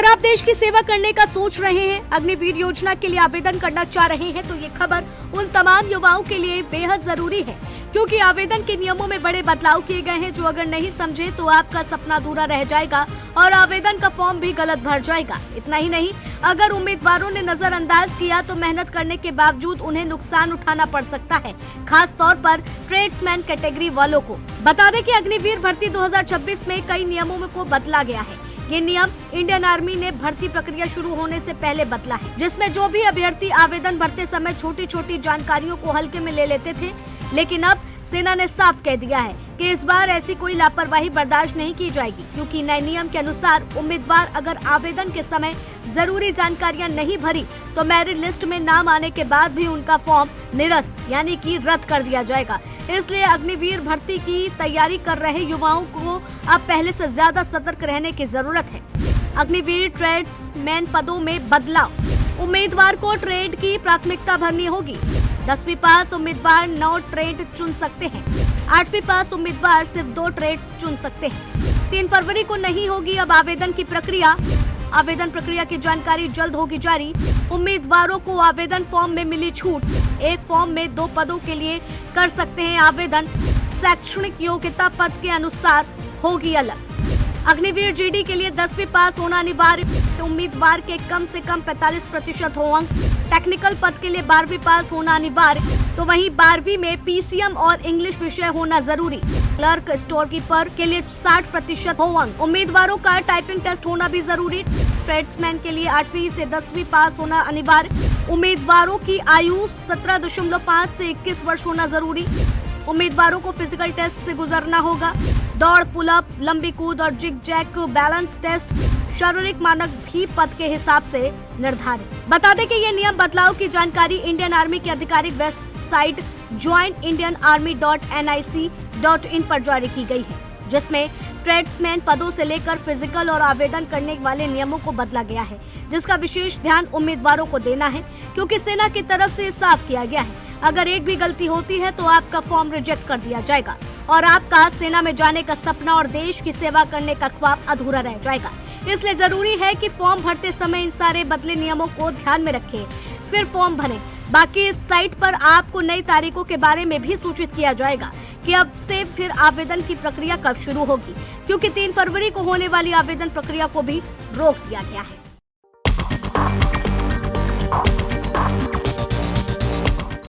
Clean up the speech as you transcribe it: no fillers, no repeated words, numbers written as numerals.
अगर आप देश की सेवा करने का सोच रहे हैं, अग्निवीर योजना के लिए आवेदन करना चाह रहे हैं, तो ये खबर उन तमाम युवाओं के लिए बेहद जरूरी है, क्योंकि आवेदन के नियमों में बड़े बदलाव किए गए हैं, जो अगर नहीं समझे तो आपका सपना अधूरा रह जाएगा और आवेदन का फॉर्म भी गलत भर जाएगा। इतना ही नहीं, अगर उम्मीदवारों ने नजरअंदाज किया तो मेहनत करने के बावजूद उन्हें नुकसान उठाना पड़ सकता है, खास तौर पर ट्रेड्समैन कैटेगरी वालों को। बता दें कि अग्निवीर भर्ती 2026 में कई नियमों को बदला गया है। ये नियम इंडियन आर्मी ने भर्ती प्रक्रिया शुरू होने से पहले बदला है, जिसमें जो भी अभ्यर्थी आवेदन भरते समय छोटी छोटी जानकारियों को हल्के में ले लेते थे, लेकिन अब सेना ने साफ कह दिया है कि इस बार ऐसी कोई लापरवाही बर्दाश्त नहीं की जाएगी, क्योंकि नए नियम के अनुसार उम्मीदवार अगर आवेदन के समय जरूरी जानकारियां नहीं भरी तो मेरिट लिस्ट में नाम आने के बाद भी उनका फॉर्म निरस्त यानी कि रद्द कर दिया जाएगा। इसलिए अग्निवीर भर्ती की तैयारी कर रहे युवाओं को अब पहले से ज्यादा सतर्क रहने की जरूरत है। अग्निवीर ट्रेड्समैन पदों में बदलाव, उम्मीदवार को ट्रेड की प्राथमिकता भरनी होगी। 10वीं पास उम्मीदवार 9 ट्रेड चुन सकते हैं। 8वीं पास उम्मीदवार सिर्फ 2 ट्रेड चुन सकते हैं। 3 फरवरी को नहीं होगी अब आवेदन की प्रक्रिया। आवेदन प्रक्रिया की जानकारी जल्द होगी जारी। उम्मीदवारों को आवेदन फॉर्म में मिली छूट, एक फॉर्म में 2 पदों के लिए कर सकते हैं आवेदन। शैक्षणिक योग्यता पद के अनुसार होगी अलग। अग्निवीर जीडी के लिए 10वीं पास होना अनिवार्य, उम्मीदवार के कम से कम 45% हो अंक। टेक्निकल पद के लिए 12वीं पास होना अनिवार्य, तो वहीं 12वीं में पीसीएम और इंग्लिश विषय होना जरूरी। क्लर्क स्टोर कीपर के लिए 60% हो अंक। उम्मीदवारों का टाइपिंग टेस्ट होना भी जरूरी। ट्रेड्समैन के लिए 8वीं से 10वीं पास होना अनिवार्य। उम्मीदवारों की आयु 17.5 से 21 वर्ष होना जरूरी। उम्मीदवारों को फिजिकल टेस्ट से गुजरना होगा। दौड़, पुलअप, लंबी कूद और जिग जैक बैलेंस टेस्ट, शारीरिक मानक भी पद के हिसाब से निर्धारित। बता दें कि ये नियम बदलाव की जानकारी इंडियन आर्मी की आधिकारिक वेबसाइट joinindianarmy.nic.in पर जारी की गई है, जिसमें ट्रेड्समैन पदों से लेकर फिजिकल और आवेदन करने वाले नियमों को बदला गया है, जिसका विशेष ध्यान उम्मीदवारों को देना है, क्योंकि सेना की तरफ से साफ किया गया है अगर एक भी गलती होती है तो आपका फॉर्म रिजेक्ट कर दिया जाएगा और आपका सेना में जाने का सपना और देश की सेवा करने का ख्वाब अधूरा रह जाएगा। इसलिए जरूरी है कि फॉर्म भरते समय इन सारे बदले नियमों को ध्यान में रखें, फिर फॉर्म भरें। बाकी इस साइट पर आपको नई तारीखों के बारे में भी सूचित किया जाएगा कि अब से फिर आवेदन की प्रक्रिया कब शुरू होगी, क्योंकि 3 फरवरी को होने वाली आवेदन प्रक्रिया को भी रोक दिया गया है।